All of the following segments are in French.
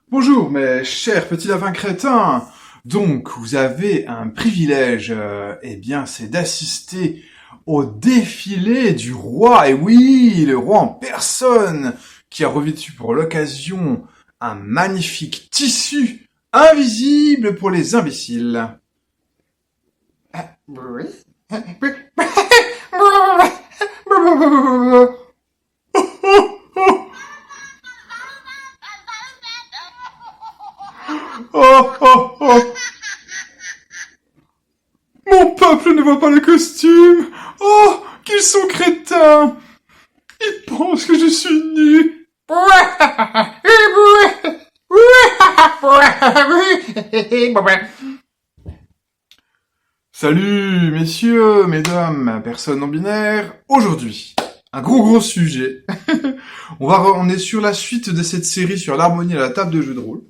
Bonjour mes chers petits lapins crétins. Donc vous avez un privilège, c'est d'assister au défilé du roi. Et oui, le roi en personne qui a revêtu pour l'occasion un magnifique tissu invisible pour les imbéciles. Oui. Oh, oh, oh. Mon peuple ne voit pas le costume. Oh, qu'ils sont crétins. Ils pensent que je suis nu. Salut, messieurs, mesdames, personnes non binaires. Aujourd'hui, un gros sujet. On est sur la suite de cette série sur l'harmonie à la table de jeu de rôle.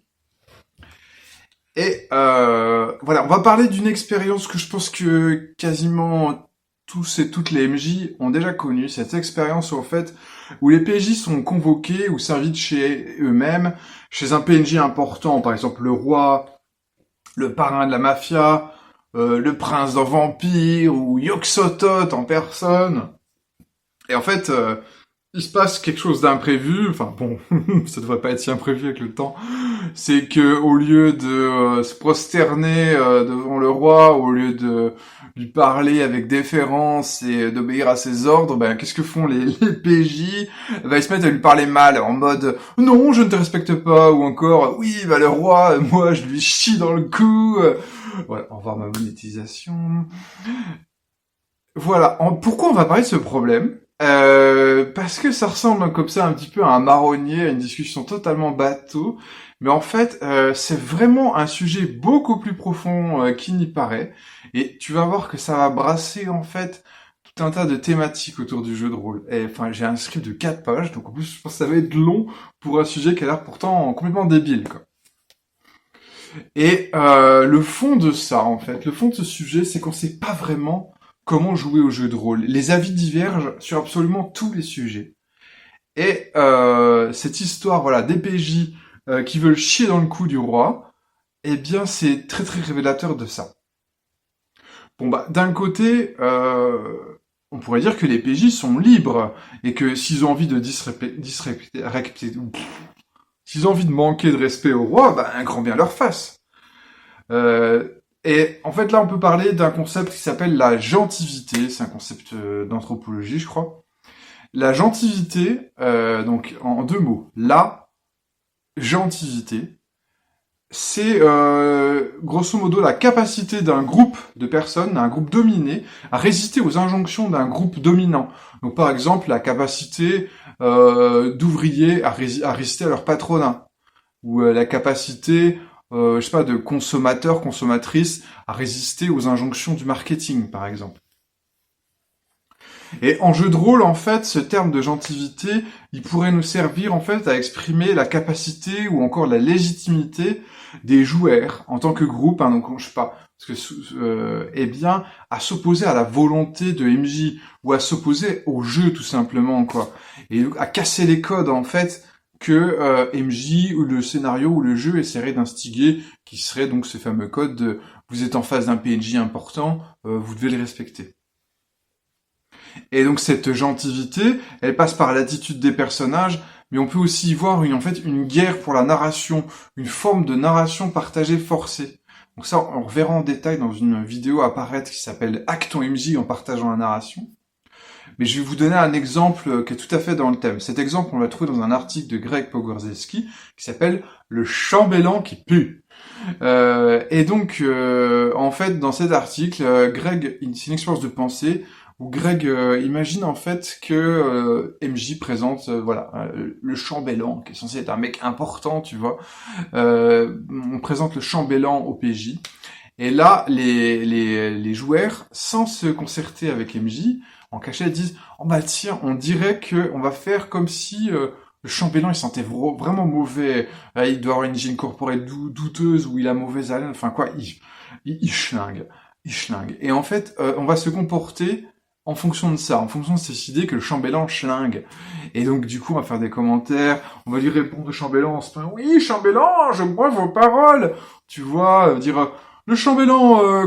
Et voilà, on va parler d'une expérience que je pense que quasiment tous et toutes les MJ ont déjà connue. Cette expérience, en fait, où les PJ sont convoqués ou s'invitent chez eux-mêmes, chez un PNJ important, par exemple le roi, le parrain de la mafia, le prince d'un vampire, ou Yog-Sothoth en personne. Et en fait, il se passe quelque chose d'imprévu, enfin bon, ça devrait pas être si imprévu avec le temps, c'est que au lieu de se prosterner devant le roi, au lieu de lui parler avec déférence et d'obéir à ses ordres, ben qu'est-ce que font les PJ? Ben, ils se mettent à lui parler mal, en mode non, je ne te respecte pas, ou encore oui, bah le roi, moi je lui chie dans le cou. Voilà, au revoir ma monétisation. Voilà, pourquoi on va parler de ce problème? Parce que ça ressemble comme ça un petit peu à un marronnier, à une discussion totalement bateau, mais en fait, c'est vraiment un sujet beaucoup plus profond qu'il n'y paraît, et tu vas voir que ça va brasser en fait tout un tas de thématiques autour du jeu de rôle. Et enfin, j'ai un script de 4 pages, donc en plus je pense que ça va être long pour un sujet qui a l'air pourtant complètement débile, quoi. Et le fond de ça, en fait, le fond de ce sujet, c'est qu'on sait pas vraiment comment jouer au jeu de rôle. Les avis divergent sur absolument tous les sujets. Et cette histoire, voilà, des PJ qui veulent chier dans le cou du roi, eh bien, c'est très très révélateur de ça. Bon bah, d'un côté, on pourrait dire que les PJ sont libres et que s'ils ont envie de s'ils ont envie de manquer de respect au roi, bah, un grand bien leur fasse. Et en fait, là, on peut parler d'un concept qui s'appelle la gentilité. C'est un concept d'anthropologie, je crois. La gentilité, donc en deux mots, la gentilité, c'est grosso modo la capacité d'un groupe de personnes, d'un groupe dominé, à résister aux injonctions d'un groupe dominant. Donc par exemple, la capacité d'ouvriers à résister à leur patronat, ou la capacité je sais pas, de consommateurs, consommatrices à résister aux injonctions du marketing, par exemple. Et en jeu de rôle, en fait, ce terme de gentilité, il pourrait nous servir, en fait, à exprimer la capacité ou encore la légitimité des joueurs en tant que groupe, hein, donc, je sais pas, parce que, eh bien, à s'opposer à la volonté de MJ, ou à s'opposer au jeu, tout simplement, quoi. Et à casser les codes, en fait, que MJ ou le scénario ou le jeu essaierait d'instiguer, qui serait donc ce fameux code de vous êtes en face d'un PNJ important, vous devez le respecter. Et donc cette gentilité, elle passe par l'attitude des personnages, mais on peut aussi y voir en fait une guerre pour la narration, une forme de narration partagée forcée. Donc ça, on reverra en détail dans une vidéo apparaître qui s'appelle Hack ton MJ en partageant la narration. Mais je vais vous donner un exemple qui est tout à fait dans le thème. Cet exemple, on l'a trouvé dans un article de Greg Pogorzelski qui s'appelle « Le chambellan qui pue ». Et donc, en fait, dans cet article, Greg, c'est une expérience de pensée où Greg imagine en fait que MJ présente le chambellan, qui est censé être un mec important, tu vois. On présente le chambellan au PJ. Et là, les joueurs, sans se concerter avec MJ, en cachette, disent « Oh bah tiens, on dirait que on va faire comme si le chambellan, il sentait vraiment mauvais. Il doit avoir une hygiène corporelle douteuse, ou il a mauvaise haleine, enfin quoi, il schlingue. Il schlingue. Et en fait, on va se comporter en fonction de ça, en fonction de cette idée que le chambellan schlingue. Et donc, du coup, on va faire des commentaires, on va lui répondre au chambellan en se disant, oui, chambellan, je bois vos paroles. Tu vois, dire, le chambellan,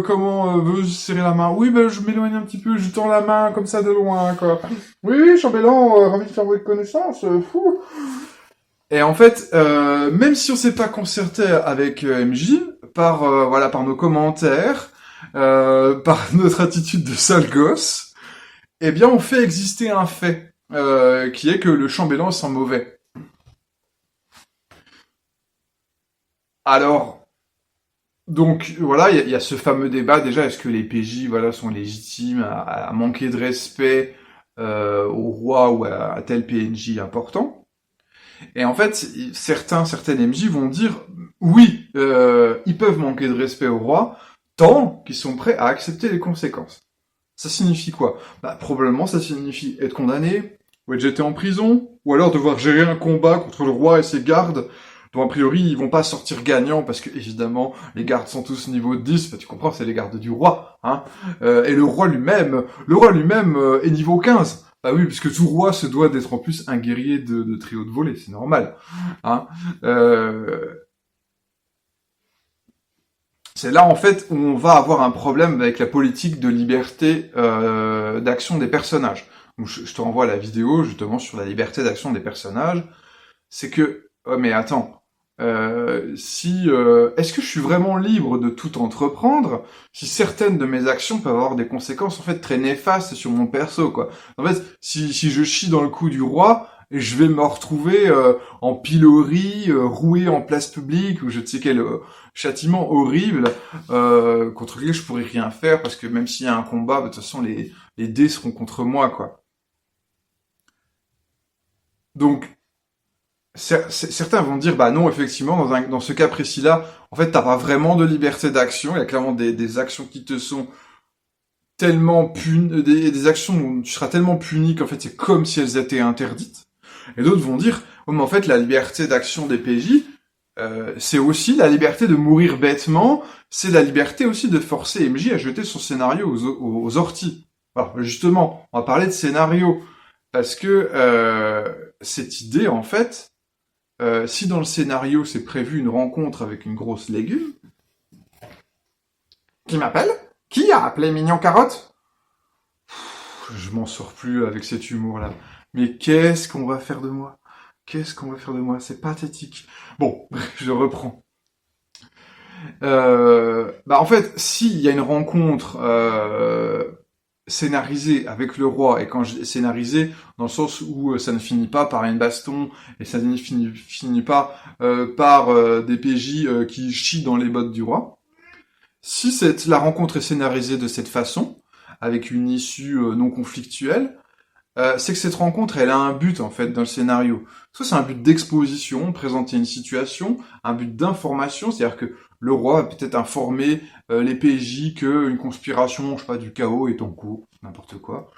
veut serrer la main? Oui, ben, je m'éloigne un petit peu, je tends la main comme ça de loin, quoi. Oui, chambellan, ravi de faire votre connaissance, fou. Et en fait, même si on s'est pas concerté avec MJ, par nos commentaires, par notre attitude de sale gosse, eh bien, on fait exister un fait, qui est que le chambellan sent mauvais. Alors, donc voilà, il y a ce fameux débat déjà, est-ce que les PJ sont légitimes à manquer de respect au roi ou à tel PNJ important? Et en fait, certaines MJ vont dire oui, ils peuvent manquer de respect au roi tant qu'ils sont prêts à accepter les conséquences. Ça signifie quoi? Bah probablement ça signifie être condamné, ou être jeté en prison, ou alors devoir gérer un combat contre le roi et ses gardes, dont a priori ils vont pas sortir gagnants parce que évidemment les gardes sont tous niveau 10, bah, tu comprends, c'est les gardes du roi, hein. Et le roi lui-même est niveau 15. Bah oui, puisque tout roi se doit d'être en plus un guerrier de très haute volée, c'est normal, hein. C'est là en fait où on va avoir un problème avec la politique de liberté d'action des personnages. Donc, je te renvoie à la vidéo justement sur la liberté d'action des personnages. C'est que, oh mais attends, est-ce que je suis vraiment libre de tout entreprendre si certaines de mes actions peuvent avoir des conséquences en fait très néfastes sur mon perso, quoi. En fait, si je chie dans le cou du roi, je vais me retrouver en pilori, roué en place publique, ou je ne sais quel châtiment horrible contre lequel je pourrais rien faire, parce que même s'il y a un combat, de toute façon les dés seront contre moi, quoi. Donc, certains vont dire, bah non, effectivement, dans ce cas précis-là, en fait, t'as pas vraiment de liberté d'action. Il y a clairement des actions qui te sont tellement punies, des actions où tu seras tellement puni qu'en fait, c'est comme si elles étaient interdites. Et d'autres vont dire, oh, mais en fait, la liberté d'action des PJ, c'est aussi la liberté de mourir bêtement, c'est la liberté aussi de forcer MJ à jeter son scénario aux orties. Alors, justement, on va parler de scénario, parce que cette idée, en fait, si dans le scénario c'est prévu une rencontre avec une grosse légume... Qui m'appelle? Qui a appelé Mignon Carotte? Je m'en sors plus avec cet humour-là. Mais qu'est-ce qu'on va faire de moi? Qu'est-ce qu'on va faire de moi? C'est pathétique. Bon, je reprends. En fait, s'il y a une rencontre scénarisé avec le roi, et quand je dis scénarisé, dans le sens où ça ne finit pas par une baston, et ça ne finit pas par des PJ qui chient dans les bottes du roi. Si la rencontre est scénarisée de cette façon, avec une issue non conflictuelle, c'est que cette rencontre, elle a un but en fait dans le scénario. Soit c'est un but d'exposition, présenter une situation, un but d'information, c'est-à-dire que le roi va peut-être informer les PJ qu'une conspiration, je sais pas, du chaos est en cours, n'importe quoi.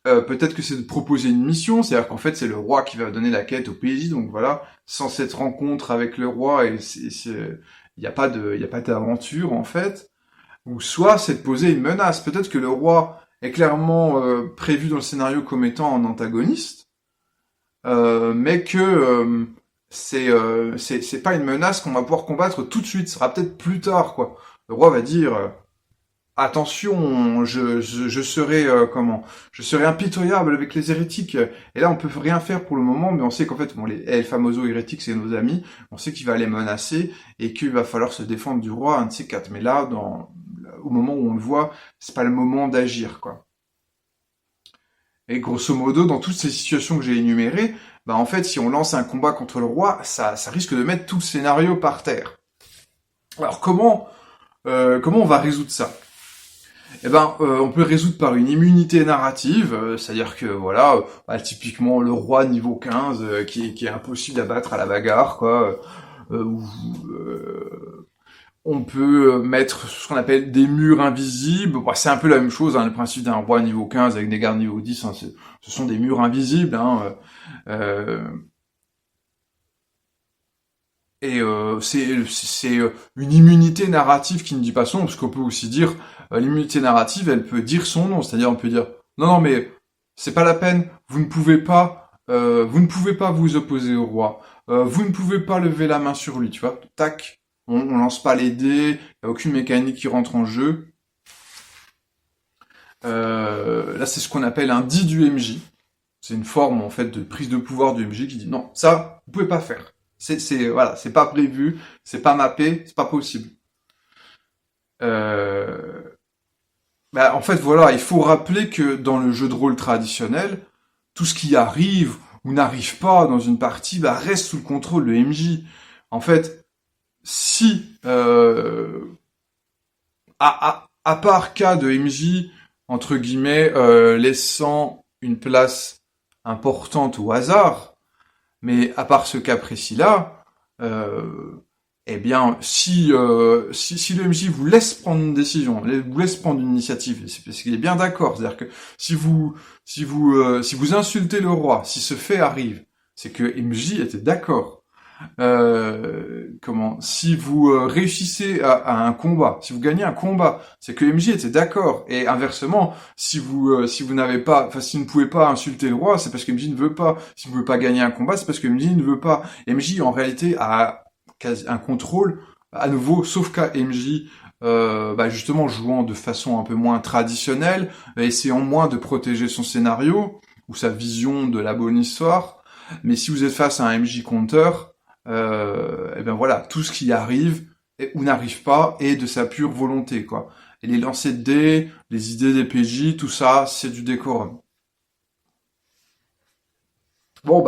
Peut-être que c'est de proposer une mission, c'est-à-dire qu'en fait c'est le roi qui va donner la quête au PJ, donc voilà, sans cette rencontre avec le roi, il n'y a pas d'aventure en fait. Ou soit c'est de poser une menace. Peut-être que le roi est clairement prévu dans le scénario comme étant un antagoniste, mais que c'est pas une menace qu'on va pouvoir combattre tout de suite. Ce sera peut-être plus tard, quoi. Le roi va dire attention, je serai je serai impitoyable avec les hérétiques. Et là, on peut rien faire pour le moment, mais on sait qu'en fait, bon, les El Famoso hérétiques, c'est nos amis. On sait qu'il va les menacer et qu'il va falloir se défendre du roi, un de ces quatre. Mais là, au moment où on le voit, c'est pas le moment d'agir, quoi. Et grosso modo, dans toutes ces situations que j'ai énumérées, en fait, si on lance un combat contre le roi, ça risque de mettre tout le scénario par terre. Alors comment on va résoudre ça? On peut le résoudre par une immunité narrative, c'est-à-dire que voilà, typiquement le roi niveau 15 qui est impossible à battre à la bagarre, quoi. On peut mettre ce qu'on appelle des murs invisibles. C'est un peu la même chose, hein, le principe d'un roi niveau 15 avec des gardes niveau 10, hein, ce sont des murs invisibles. Hein, c'est une immunité narrative qui ne dit pas son nom, parce qu'on peut aussi dire l'immunité narrative, elle peut dire son nom, c'est-à-dire on peut dire non, mais c'est pas la peine. Vous ne pouvez pas vous opposer au roi. Vous ne pouvez pas lever la main sur lui, tu vois. Tac, on lance pas les dés, y a aucune mécanique qui rentre en jeu. Là, c'est ce qu'on appelle un dit du MJ. C'est une forme en fait de prise de pouvoir du MJ qui dit non, ça, vous pouvez pas faire. Voilà, c'est pas prévu, c'est pas mappé, c'est pas possible. Euh, en fait, voilà, il faut rappeler que dans le jeu de rôle traditionnel, tout ce qui arrive ou n'arrive pas dans une partie reste sous le contrôle de MJ. En fait, si à part cas de MJ entre guillemets laissant une place importante au hasard, mais à part ce cas précis-là, eh bien, si le MJ vous laisse prendre une décision, vous laisse prendre une initiative, c'est parce qu'il est bien d'accord. C'est-à-dire que si vous insultez le roi, si ce fait arrive, c'est que MJ était d'accord. Si vous réussissez à un combat, si vous gagnez un combat, c'est que MJ était d'accord. Et inversement, si vous n'avez pas, enfin si vous ne pouvez pas insulter le roi, c'est parce que MJ ne veut pas. Si vous ne pouvez pas gagner un combat, c'est parce que MJ ne veut pas. MJ en réalité a un contrôle à nouveau, sauf qu'à MJ justement jouant de façon un peu moins traditionnelle, essayant moins de protéger son scénario ou sa vision de la bonne histoire. Mais si vous êtes face à un MJ conteur, et ben voilà, tout ce qui arrive ou n'arrive pas est de sa pure volonté, quoi. Et les lancers de dés, les idées des PJ, tout ça, c'est du décorum. Bon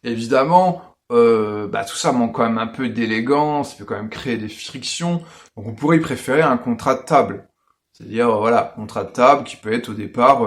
évidemment, tout ça manque quand même un peu d'élégance, ça peut quand même créer des frictions. Donc on pourrait y préférer un contrat de table. C'est-à-dire, voilà, contrat de table qui peut être au départ,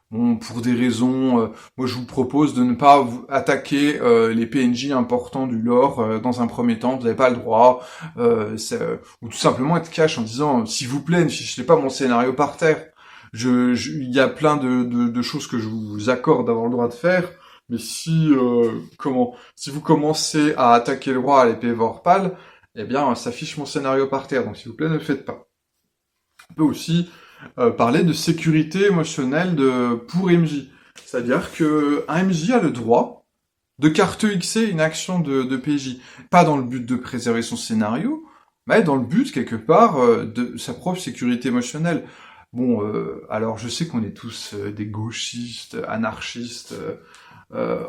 bon, pour des raisons, moi je vous propose de ne pas attaquer les PNJ importants du lore dans un premier temps, vous n'avez pas le droit, ou tout simplement être cash en disant, s'il vous plaît, ne fichez pas mon scénario par terre. Il y a plein de choses que je vous accorde d'avoir le droit de faire, mais si vous commencez à attaquer le roi à l'épée Vorpal, eh bien, ça fiche mon scénario par terre, donc s'il vous plaît, ne le faites pas. On peut aussi parler de sécurité émotionnelle pour MJ. C'est-à-dire que un MJ a le droit de carte Xer une action de PJ. Pas dans le but de préserver son scénario, mais dans le but, quelque part, de sa propre sécurité émotionnelle. Bon, alors je sais qu'on est tous des gauchistes, anarchistes,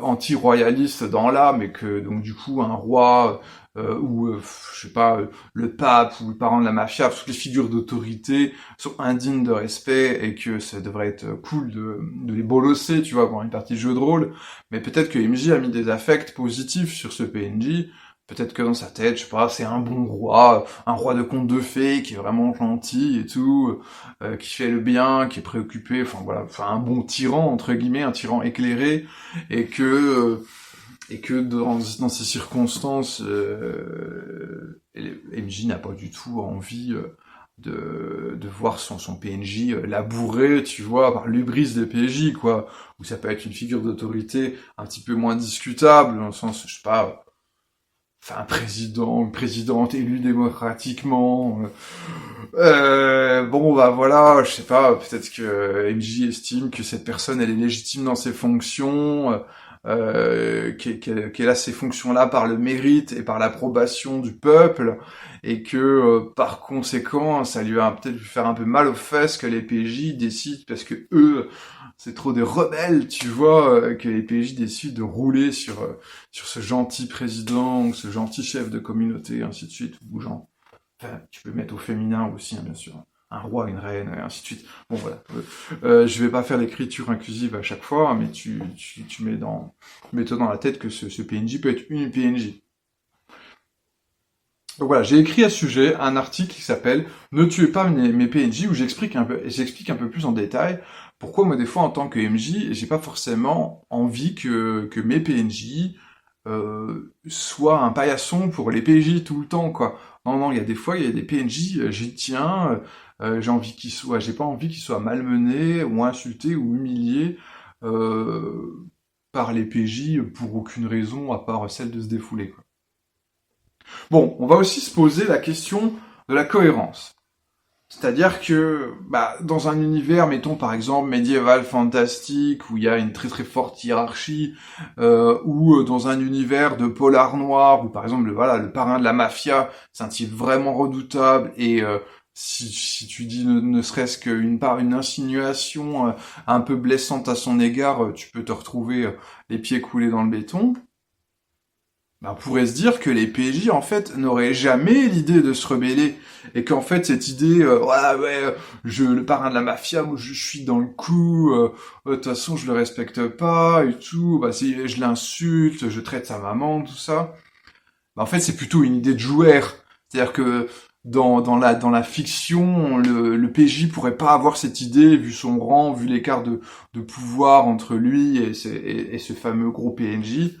anti-royaliste dans l'âme, et que donc du coup un roi je sais pas, le pape ou le parent de la mafia, toutes les figures d'autorité sont indignes de respect et que ça devrait être cool de les bolosser, tu vois, pour une partie de jeu de rôle. Mais peut-être que MJ a mis des affects positifs sur ce PNJ. Peut-être que dans sa tête, je sais pas, c'est un bon roi, un roi de conte de fées qui est vraiment gentil et tout, qui fait le bien, qui est préoccupé, enfin voilà, enfin un bon tyran entre guillemets, un tyran éclairé, et que dans ces circonstances, MJ n'a pas du tout envie de voir son PNJ labouré, tu vois, par l'hubris des PNJ, quoi. Ou ça peut être une figure d'autorité un petit peu moins discutable, dans le sens, je sais pas, un président, une présidente élue démocratiquement. Voilà, je sais pas, peut-être que MJ estime que cette personne, elle est légitime dans ses fonctions, qu'elle a ces fonctions-là par le mérite et par l'approbation du peuple, et que par conséquent, ça lui va peut-être lui faire un peu mal aux fesses que les PJ décident, parce que eux, c'est trop des rebelles, tu vois, que les PJ décident de rouler sur ce gentil président, ou ce gentil chef de communauté, et ainsi de suite, ou genre, enfin, tu peux mettre au féminin aussi, hein, bien sûr, un roi, une reine, et ainsi de suite. Bon, voilà. Je vais pas faire l'écriture inclusive à chaque fois, mais tu mets-toi dans la tête que ce PNJ peut être une PNJ. Donc voilà, j'ai écrit à ce sujet un article qui s'appelle Ne tuez pas mes PNJ, où j'explique un peu plus en détail pourquoi moi des fois en tant que MJ, j'ai pas forcément envie que mes PNJ soient un paillasson pour les PNJ tout le temps, quoi. Non, il y a des fois, il y a des PNJ, j'y tiens, j'ai pas envie qu'ils soient malmenés, ou insultés, ou humiliés par les PJ pour aucune raison à part celle de se défouler, quoi. Bon, on va aussi se poser la question de la cohérence. C'est-à-dire que, dans un univers, mettons par exemple médiéval fantastique, où il y a une très très forte hiérarchie, ou dans un univers de polar noir, où par exemple, le parrain de la mafia, c'est un type vraiment redoutable, et si tu dis ne serait-ce une insinuation un peu blessante à son égard, tu peux te retrouver les pieds coulés dans le béton. On pourrait se dire que les PJ, en fait, n'auraient jamais l'idée de se rebeller. Et qu'en fait, cette idée, le parrain de la mafia, moi, je suis dans le coup, de toute façon, je le respecte pas, et tout, si je l'insulte, je traite sa maman, tout ça. En fait, c'est plutôt une idée de joueur. C'est-à-dire que, dans la fiction, le PJ pourrait pas avoir cette idée, vu son rang, vu l'écart de pouvoir entre lui et ce fameux gros PNJ.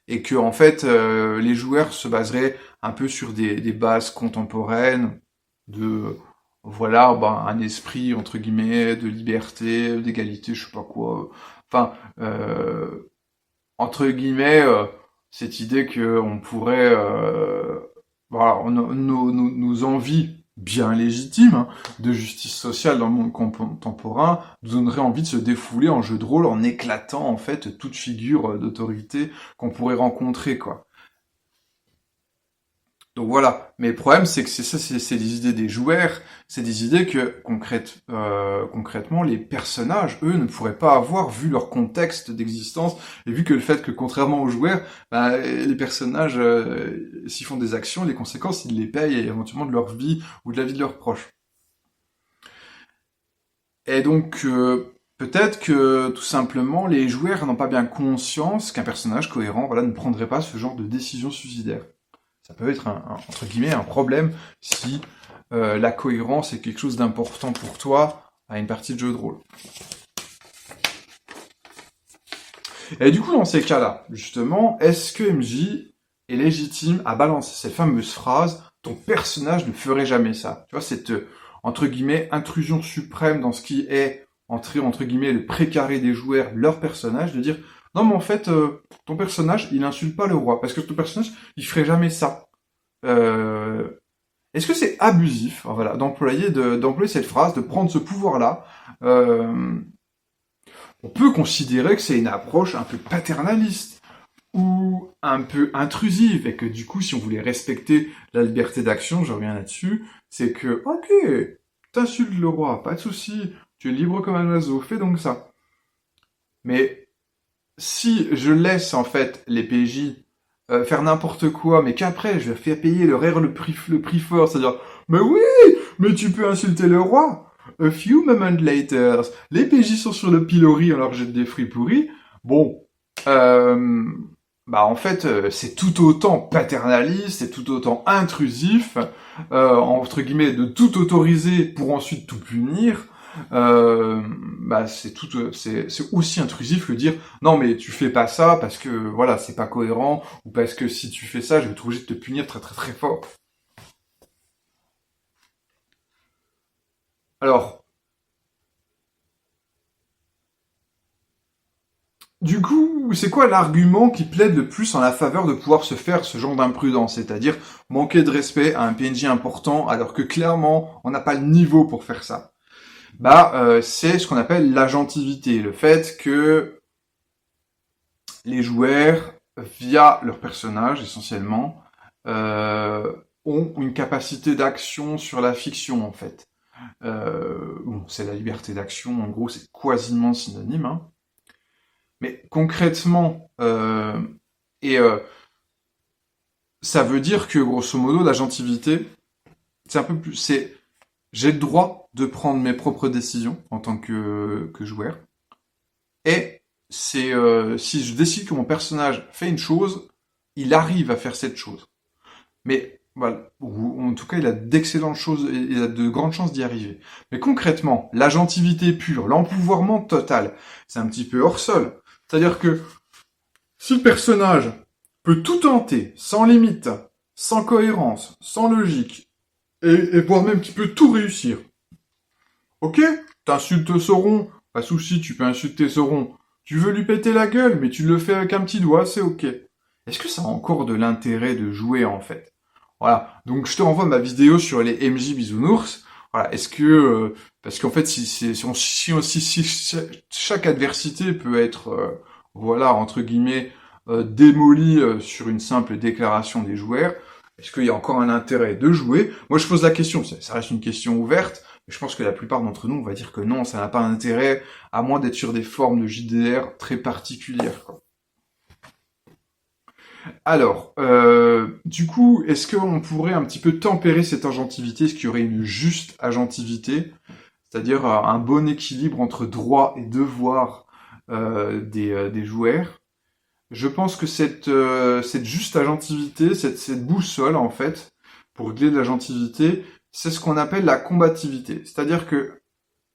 Et que en fait les joueurs se baseraient un peu sur des bases contemporaines de un esprit entre guillemets de liberté, d'égalité, je sais pas quoi. Enfin entre guillemets cette idée que on pourrait nos envies bien légitimes de justice sociale dans le monde contemporain nous donnerait envie de se défouler en jeu de rôle en éclatant en fait toute figure d'autorité qu'on pourrait rencontrer quoi. Donc voilà, mais le problème c'est que c'est des idées des joueurs, c'est des idées que concrètement les personnages, eux, ne pourraient pas avoir vu leur contexte d'existence, et vu que le fait que contrairement aux joueurs, les personnages, s'ils font des actions, les conséquences, ils les payent éventuellement de leur vie ou de la vie de leurs proches. Et donc peut-être que tout simplement les joueurs n'ont pas bien conscience qu'un personnage cohérent ne prendrait pas ce genre de décision suicidaire. Ça peut être entre guillemets un problème si la cohérence est quelque chose d'important pour toi à une partie de jeu de rôle. Et du coup, dans ces cas-là, justement, est-ce que MJ est légitime à balancer cette fameuse phrase « ton personnage ne ferait jamais ça ». Tu vois, cette, entre guillemets, intrusion suprême dans ce qui est, entre guillemets, le précaré des joueurs, leur personnage, de dire non, mais en fait, ton personnage, il insulte pas le roi, parce que ton personnage, il ferait jamais ça. Est-ce que c'est abusif, d'employer cette phrase, de prendre ce pouvoir-là on peut considérer que c'est une approche un peu paternaliste, ou un peu intrusive, et que du coup, si on voulait respecter la liberté d'action, je reviens là-dessus, c'est que, ok, t'insultes le roi, pas de souci, tu es libre comme un oiseau, fais donc ça. Mais si je laisse en fait les PJ faire n'importe quoi, mais qu'après je fais payer le prix fort, c'est-à-dire mais oui, mais tu peux insulter le roi. A few moments later, les PJ sont sur le pilori, on leur jette des fruits pourris. Bon, en fait c'est tout autant paternaliste, c'est tout autant intrusif, entre guillemets de tout autoriser pour ensuite tout punir. C'est aussi intrusif que dire non mais tu fais pas ça parce que voilà c'est pas cohérent ou parce que si tu fais ça je vais être obligé de te punir très très très fort. Alors du coup c'est quoi l'argument qui plaide le plus en la faveur de pouvoir se faire ce genre d'imprudence, c'est-à-dire manquer de respect à un PNJ important alors que clairement on n'a pas le niveau pour faire ça? C'est ce qu'on appelle l'agentivité, le fait que les joueurs, via leur personnage essentiellement, ont une capacité d'action sur la fiction en fait. C'est la liberté d'action, en gros c'est quasiment synonyme, hein. Mais concrètement, ça veut dire que grosso modo l'agentivité, c'est un peu plus, j'ai le droit de prendre mes propres décisions en tant que joueur. Et c'est si je décide que mon personnage fait une chose, il arrive à faire cette chose. Mais voilà, ou en tout cas, il a d'excellentes choses, il a de grandes chances d'y arriver. Mais concrètement, l'agentivité pure, l'empouvoirment total, c'est un petit peu hors sol. C'est-à-dire que si le personnage peut tout tenter, sans limite, sans cohérence, sans logique, et voire même qu'il peut tout réussir. Ok, t'insultes Sauron, pas de souci, tu peux insulter Sauron. Tu veux lui péter la gueule, mais tu le fais avec un petit doigt, c'est ok. Est-ce que ça a encore de l'intérêt de jouer en fait? Voilà, donc je te renvoie ma vidéo sur les MJ bisounours. voilà, est-ce que parce qu'en fait si chaque adversité peut être voilà entre guillemets démolie sur une simple déclaration des joueurs, est-ce qu'il y a encore un intérêt de jouer? Moi je pose la question, ça reste une question ouverte, mais je pense que la plupart d'entre nous on va dire que non, ça n'a pas d'intérêt à moins d'être sur des formes de JDR très particulières, quoi. Alors, du coup, est-ce qu'on pourrait un petit peu tempérer cette agentivité? Est-ce qu'il y aurait une juste agentivité? C'est-à-dire un bon équilibre entre droit et devoir des joueurs? Je pense que cette juste agentivité, cette boussole, en fait, pour régler de l'agentivité, c'est ce qu'on appelle la combativité. C'est-à-dire que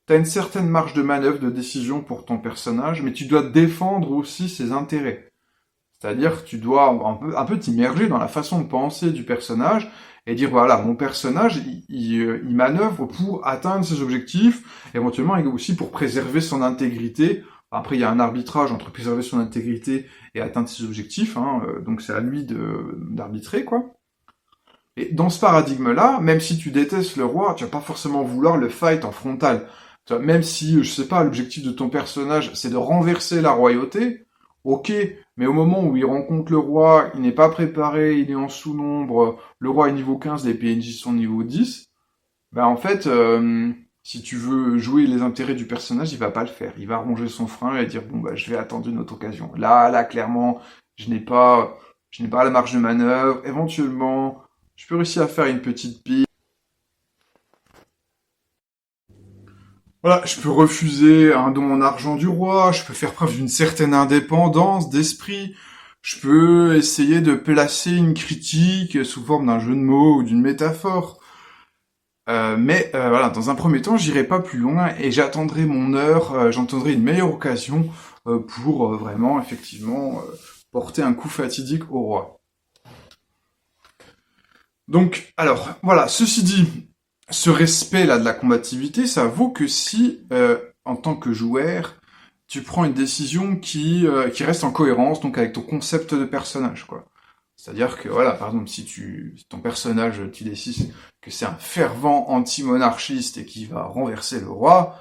tu as une certaine marge de manœuvre, de décision pour ton personnage, mais tu dois défendre aussi ses intérêts. C'est-à-dire que tu dois un peu t'immerger dans la façon de penser du personnage et dire voilà, mon personnage, il manœuvre pour atteindre ses objectifs, éventuellement aussi pour préserver son intégrité. Après, il y a un arbitrage entre préserver son intégrité et atteindre ses objectifs, hein, donc c'est à lui d'arbitrer, quoi. Et dans ce paradigme-là, même si tu détestes le roi, tu vas pas forcément vouloir le fight en frontal. Tu vois, même si, je sais pas, l'objectif de ton personnage, c'est de renverser la royauté, ok, mais au moment où il rencontre le roi, il n'est pas préparé, il est en sous-nombre, le roi est niveau 15, les PNJ sont niveau 10, ben en fait, si tu veux jouer les intérêts du personnage, il va pas le faire. Il va ronger son frein et dire bon bah je vais attendre une autre occasion. Là clairement, je n'ai pas la marge de manœuvre. Éventuellement, je peux réussir à faire une petite piste. Voilà, je peux refuser un don en argent du roi, je peux faire preuve d'une certaine indépendance d'esprit, je peux essayer de placer une critique sous forme d'un jeu de mots ou d'une métaphore. Mais voilà, dans un premier temps, j'irai pas plus loin et j'attendrai mon heure, j'entendrai une meilleure occasion pour vraiment, effectivement, porter un coup fatidique au roi. Donc, alors, voilà, ceci dit, ce respect-là de la combativité, ça vaut que si, en tant que joueur, tu prends une décision qui reste en cohérence donc avec ton concept de personnage, quoi. C'est-à-dire que voilà, par exemple, si ton personnage, tu décides que c'est un fervent anti-monarchiste et qui va renverser le roi,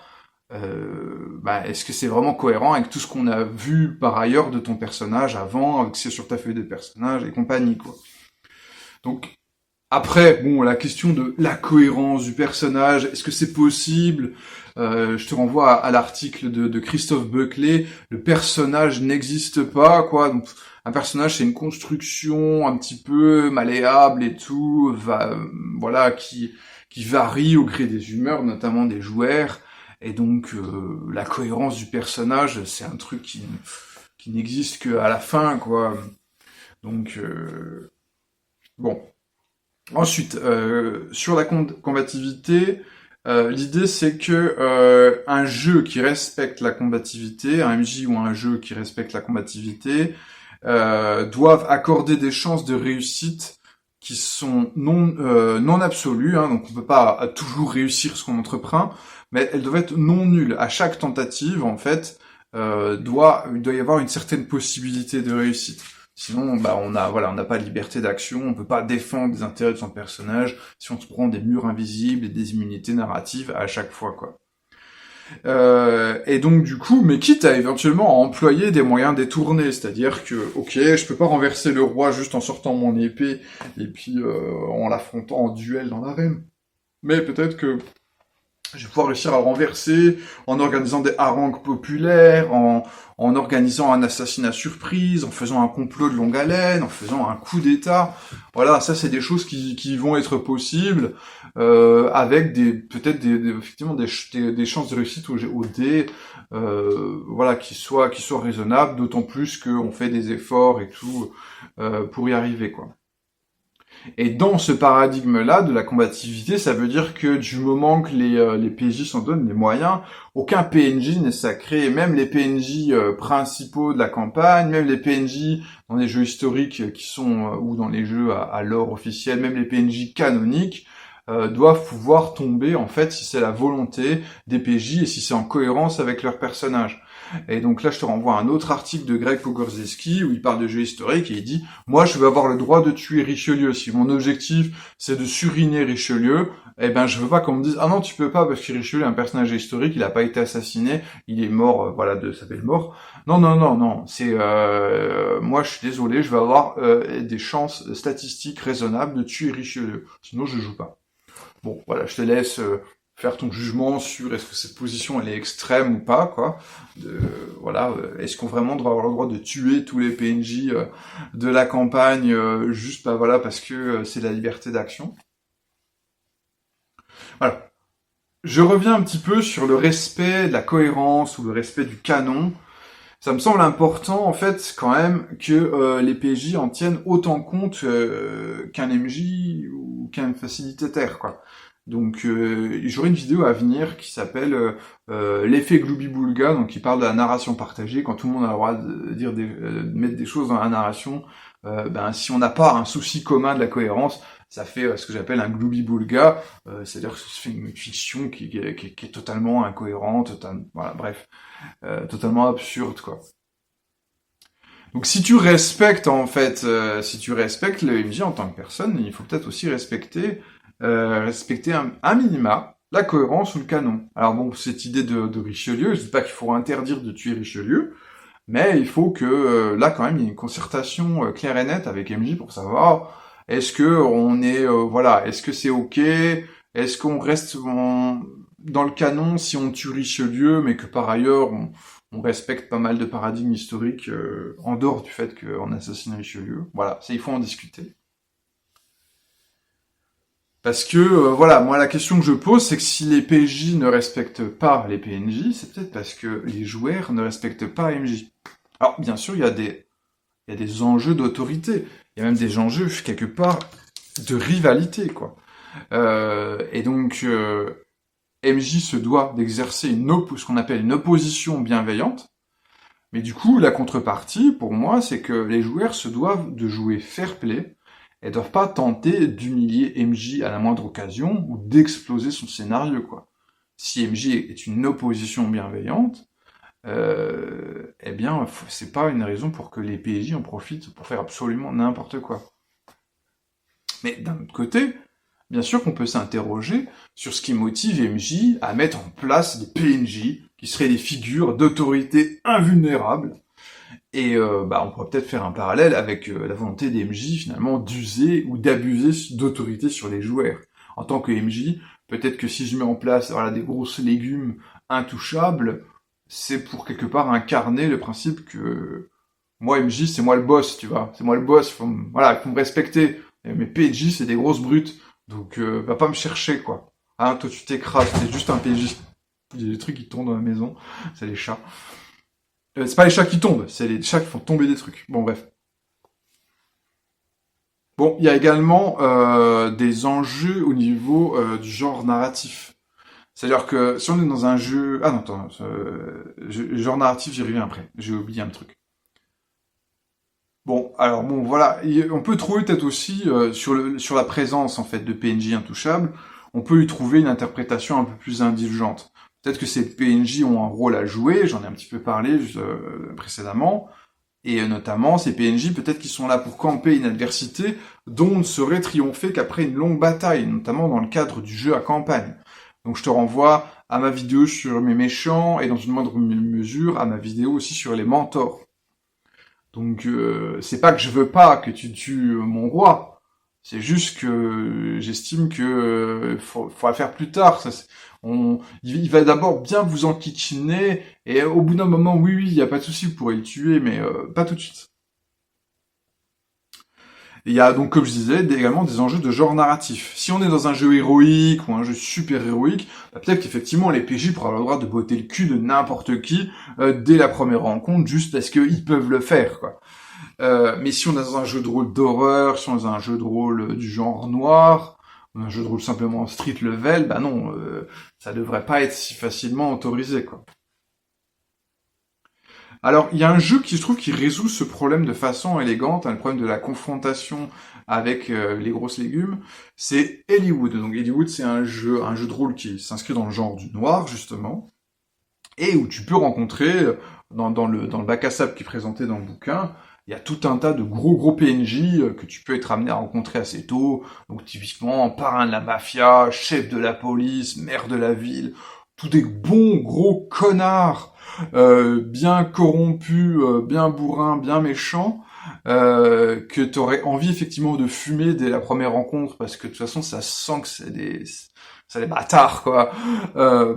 bah, est-ce que c'est vraiment cohérent avec tout ce qu'on a vu par ailleurs de ton personnage avant, avec ce qu'il y a sur ta feuille de personnage et compagnie, quoi. Donc après, bon, la question de la cohérence du personnage, est-ce que c'est possible? Je te renvoie à l'article de Christophe Buckley. Le personnage n'existe pas, quoi. Donc, un personnage, c'est une construction un petit peu malléable et tout, voilà, qui varie au gré des humeurs, notamment des joueurs. Et donc, la cohérence du personnage, c'est un truc qui n'existe qu'à la fin, quoi. Donc, bon. Ensuite, sur la combativité, l'idée c'est que un jeu qui respecte la combativité, un MJ ou un jeu qui respecte la combativité, doivent accorder des chances de réussite qui sont non absolues, hein, donc on peut pas toujours réussir ce qu'on entreprend, mais elles doivent être non nulles. À chaque tentative, en fait, il doit y avoir une certaine possibilité de réussite. Sinon, bah, on n'a pas de liberté d'action, on peut pas défendre les intérêts de son personnage si on se prend des murs invisibles et des immunités narratives à chaque fois, quoi. Et donc, du coup, mais quitte à éventuellement à employer des moyens détournés, c'est-à-dire que, ok, je peux pas renverser le roi juste en sortant mon épée et puis en l'affrontant en duel dans l'arène. Mais peut-être que je vais pouvoir réussir à le renverser en organisant des harangues populaires, en organisant un assassinat surprise, en faisant un complot de longue haleine, en faisant un coup d'État. Voilà, ça c'est des choses qui vont être possibles avec effectivement des chances de réussite au dé, voilà, qui soient raisonnables, d'autant plus qu'on fait des efforts et tout pour y arriver, quoi. Et dans ce paradigme-là de la combativité, ça veut dire que du moment que les PNJ s'en donnent les moyens, aucun PNJ n'est sacré, même les PNJ principaux de la campagne, même les PNJ dans les jeux historiques qui sont ou dans les jeux à lore officiel, même les PNJ canoniques doivent pouvoir tomber en fait si c'est la volonté des PJ et si c'est en cohérence avec leur personnage. Et donc là, je te renvoie à un autre article de Greg Pogorzelski où il parle de jeux historiques et il dit « Moi, je veux avoir le droit de tuer Richelieu. Si mon objectif, c'est de suriner Richelieu, eh ben, je veux pas qu'on me dise « Ah non, tu peux pas parce que Richelieu est un personnage historique, il a pas été assassiné, il est mort, voilà, de sa belle mort. » Non, non, non, non, c'est... moi, je suis désolé, je veux avoir des chances statistiques raisonnables de tuer Richelieu. Sinon, je joue pas. Bon, voilà, je te laisse faire ton jugement sur est-ce que cette position, elle est extrême ou pas, quoi. Voilà, est-ce qu'on vraiment doit avoir le droit de tuer tous les PNJ de la campagne juste, bah voilà, parce que c'est la liberté d'action. Voilà. Je reviens un petit peu sur le respect de la cohérence ou le respect du canon. Ça me semble important, en fait, quand même, que les PJ en tiennent autant compte qu'un MJ ou qu'un facilitateur, quoi. Donc, j'aurai une vidéo à venir qui s'appelle l'effet Glooby-Boulga, donc qui parle de la narration partagée, quand tout le monde a le droit de dire de mettre des choses dans la narration. Ben, si on n'a pas un souci commun de la cohérence, ça fait ce que j'appelle un Glooby-Boulga, c'est-à-dire que ça fait une fiction qui est totalement incohérente, voilà, bref. Totalement absurde, quoi. Donc si tu respectes, en fait, si tu respectes le MJ en tant que personne, il faut peut-être aussi respecter un minima la cohérence ou le canon. Alors bon, cette idée de Richelieu, je dis pas qu'il faut interdire de tuer Richelieu, mais il faut que là quand même il y ait une concertation claire et nette avec MJ pour savoir est-ce que on est voilà, est-ce que c'est ok, est-ce qu'on reste dans le canon si on tue Richelieu, mais que par ailleurs on respecte pas mal de paradigmes historiques en dehors du fait qu'on assassine Richelieu. Voilà, ça il faut en discuter. Parce que, voilà, moi la question que je pose, c'est que si les PJ ne respectent pas les PNJ, c'est peut-être parce que les joueurs ne respectent pas MJ. Alors, bien sûr, il y a des enjeux d'autorité. Il y a même des enjeux, quelque part, de rivalité, quoi. Et donc, MJ se doit d'exercer ce qu'on appelle une opposition bienveillante. Mais du coup, la contrepartie, pour moi, c'est que les joueurs se doivent de jouer fair play et doivent pas tenter d'humilier MJ à la moindre occasion ou d'exploser son scénario, quoi. Si MJ est une opposition bienveillante, eh bien, c'est pas une raison pour que les PJ en profitent pour faire absolument n'importe quoi. Mais d'un autre côté, bien sûr qu'on peut s'interroger sur ce qui motive MJ à mettre en place des PNJ qui seraient des figures d'autorité invulnérables. Et on pourrait peut-être faire un parallèle avec la volonté des MJ finalement d'user ou d'abuser d'autorité sur les joueurs. En tant que MJ, peut-être que si je mets en place des grosses légumes intouchables, c'est pour quelque part incarner le principe que moi MJ c'est moi le boss, tu vois, c'est moi le boss, il faut me respecter. Et mes PNJ c'est des grosses brutes, donc va pas me chercher quoi. Hein, toi tu t'écrases, t'es juste un PJ. Il y a des trucs qui tombent dans la maison, c'est les chats. C'est pas les chats qui tombent, c'est les chats qui font tomber des trucs. Bon, bref. Bon, il y a également des enjeux au niveau du genre narratif. C'est-à-dire que si on est dans un jeu... Ah non, attends, genre narratif, j'y reviens après. J'ai oublié un truc. Bon, alors bon, voilà. On peut trouver peut-être aussi sur la présence en fait de PNJ intouchables, on peut y trouver une interprétation un peu plus indulgente. Peut-être que ces PNJ ont un rôle à jouer, j'en ai un petit peu parlé précédemment, et notamment ces PNJ peut-être qu'ils sont là pour camper une adversité dont on ne saurait triompher qu'après une longue bataille, notamment dans le cadre du jeu à campagne. Donc je te renvoie à ma vidéo sur mes méchants, et dans une moindre mesure à ma vidéo aussi sur les mentors. Donc c'est pas que je veux pas que tu tues mon roi, c'est juste que j'estime que faudra le faire plus tard. Il va d'abord bien vous enquiquiner, et au bout d'un moment, oui, il n'y a pas de souci, vous pourrez le tuer, mais pas tout de suite. Il y a donc, comme je disais, également des enjeux de genre narratif. Si on est dans un jeu héroïque ou un jeu super héroïque, peut-être qu'effectivement les PJ pourraient avoir le droit de botter le cul de n'importe qui dès la première rencontre, juste parce qu'ils peuvent le faire, quoi. Mais si on est dans un jeu de rôle d'horreur, si on est dans un jeu de rôle du genre noir, un jeu de rôle simplement street level, bah non, ça devrait pas être si facilement autorisé, quoi. Alors, il y a un jeu qui, je trouve, qui résout ce problème de façon élégante, le problème de la confrontation avec les grosses légumes, c'est Hollywood. Donc Hollywood, c'est un jeu de rôle qui s'inscrit dans le genre du noir, justement. et où tu peux rencontrer, dans le bac à sable qui est présenté dans le bouquin, il y a tout un tas de gros PNJ que tu peux être amené à rencontrer assez tôt. Donc typiquement, parrain de la mafia, chef de la police, maire de la ville, tous des bons gros connards, bien corrompus, bien bourrins, bien méchants, que t'aurais envie effectivement de fumer dès la première rencontre, parce que de toute façon ça sent que c'est des bâtards, quoi.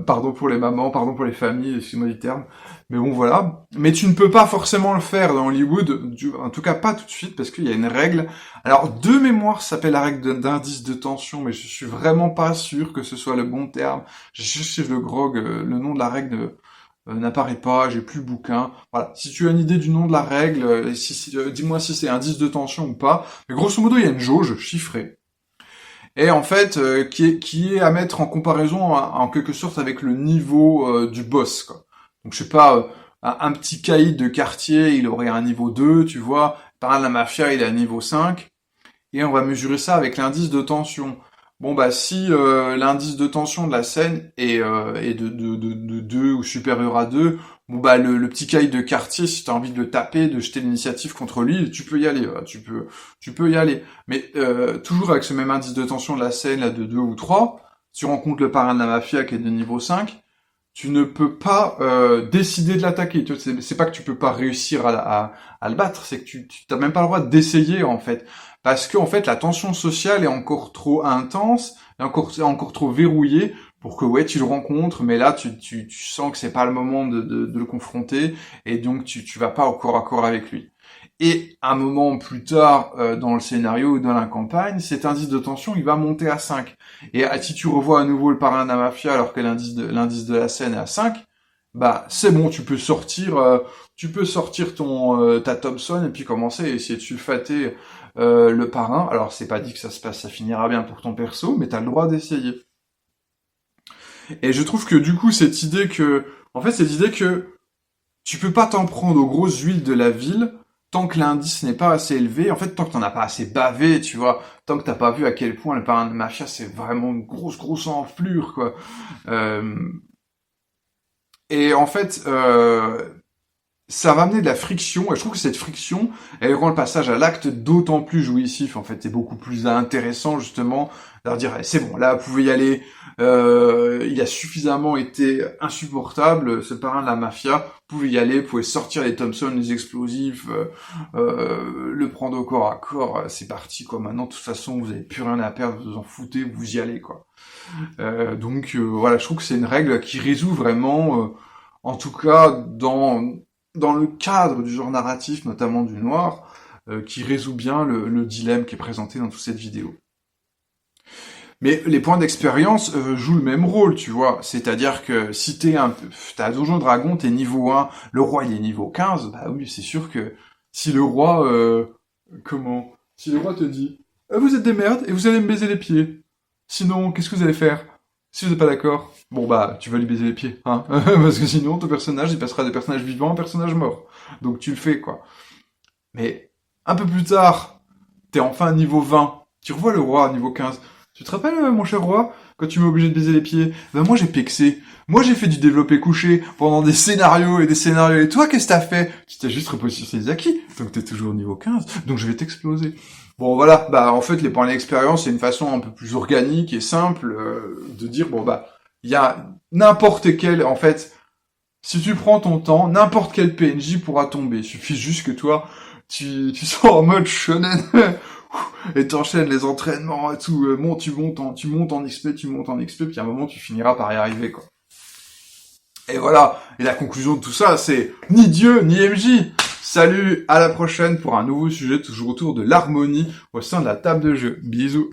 Pardon pour les mamans, pardon pour les familles, excuse-moi du terme. Mais bon, voilà. Mais tu ne peux pas forcément le faire dans Hollywood, en tout cas pas tout de suite, parce qu'il y a une règle. Alors, de mémoire, ça s'appelle la règle d'indice de tension, mais je suis vraiment pas sûr que ce soit le bon terme. J'ai cherché le grog, le nom de la règle n'apparaît pas, j'ai plus le bouquin. Voilà. Si tu as une idée du nom de la règle, dis-moi si c'est indice de tension ou pas. Mais grosso modo, il y a une jauge chiffrée. Et en fait, qui est à mettre en comparaison en quelque sorte avec le niveau du boss, quoi. Donc je sais pas, un petit caïd de quartier, il aurait un niveau 2, tu vois, par de la mafia, il est à niveau 5, et on va mesurer ça avec l'indice de tension. Bon bah si l'indice de tension de la scène est de 2 ou supérieur à 2, bon bah le petit caïd de quartier, si t'as envie de le taper, de jeter l'initiative contre lui, tu peux y aller, tu peux y aller. Mais toujours avec ce même indice de tension de la scène là de 2 ou 3, tu rencontres le parrain de la mafia qui est de niveau 5, tu ne peux pas décider de l'attaquer. C'est pas que tu peux pas réussir à le battre, c'est que tu t'as même pas le droit d'essayer en fait. Parce que en fait la tension sociale est encore trop intense, et encore trop verrouillée pour que ouais tu le rencontres, mais là tu sens que c'est pas le moment de le confronter, et donc tu vas pas au corps à corps avec lui. Et un moment plus tard dans le scénario ou dans la campagne, cet indice de tension il va monter à 5. Et si tu revois à nouveau le parrain de la mafia alors que l'indice de la scène est à 5, bah c'est bon, tu peux sortir ta Thompson et puis commencer à essayer de sulfater le parrain. Alors c'est pas dit que ça finira bien pour ton perso, mais t'as le droit d'essayer. Et je trouve que du coup cette idée que tu peux pas t'en prendre aux grosses huiles de la ville tant que l'indice n'est pas assez élevé, en fait, tant que t'en as pas assez bavé, tu vois, tant que t'as pas vu à quel point le parrain de mafia, c'est vraiment une grosse enflure, quoi. Euh, et en fait, ça va amener de la friction, et je trouve que cette friction, elle rend le passage à l'acte d'autant plus jouissif, en fait, c'est beaucoup plus intéressant, justement, de leur dire, eh, c'est bon, là, vous pouvez y aller, il a suffisamment été insupportable, ce parrain de la mafia, vous pouvez y aller, vous pouvez sortir les Thompson, les explosifs, le prendre au corps à corps, c'est parti, quoi, maintenant, de toute façon, vous avez plus rien à perdre, vous en foutez, vous y allez, quoi. Donc, voilà, je trouve que c'est une règle qui résout vraiment, en tout cas, dans le cadre du genre narratif, notamment du noir, qui résout bien le dilemme qui est présenté dans toute cette vidéo. Mais les points d'expérience jouent le même rôle, tu vois. C'est-à-dire que si t'as Donjon Dragon, t'es niveau 1, le roi il est niveau 15, bah oui, c'est sûr que si le roi, si le roi te dit vous êtes des merdes et vous allez me baiser les pieds. Sinon, qu'est-ce que vous allez faire? Si vous n'êtes pas d'accord, bon bah, tu vas lui baiser les pieds, hein. Parce que sinon, ton personnage, il passera des personnages vivants à un personnage mort. Donc tu le fais, quoi. Mais, un peu plus tard, t'es enfin niveau 20. Tu revois le roi à niveau 15. Tu te rappelles, mon cher roi, quand tu m'as obligé de baiser les pieds? Ben moi j'ai pexé. Moi j'ai fait du développé couché pendant des scénarios et des scénarios. Et toi, qu'est-ce que t'as fait? Tu t'es juste reposé sur ses acquis. Donc t'es toujours au niveau 15. Donc je vais t'exploser. Bon voilà, bah en fait les points d'expérience c'est une façon un peu plus organique et simple de dire bon bah il y a n'importe quel en fait si tu prends ton temps n'importe quel PNJ pourra tomber. Il suffit juste que toi tu sois en mode shonen et t'enchaînes les entraînements et tout. Tu montes en XP, puis à un moment tu finiras par y arriver quoi. Et voilà. Et la conclusion de tout ça c'est ni Dieu ni MJ. Salut, à la prochaine pour un nouveau sujet, toujours autour de l'harmonie au sein de la table de jeu. Bisous.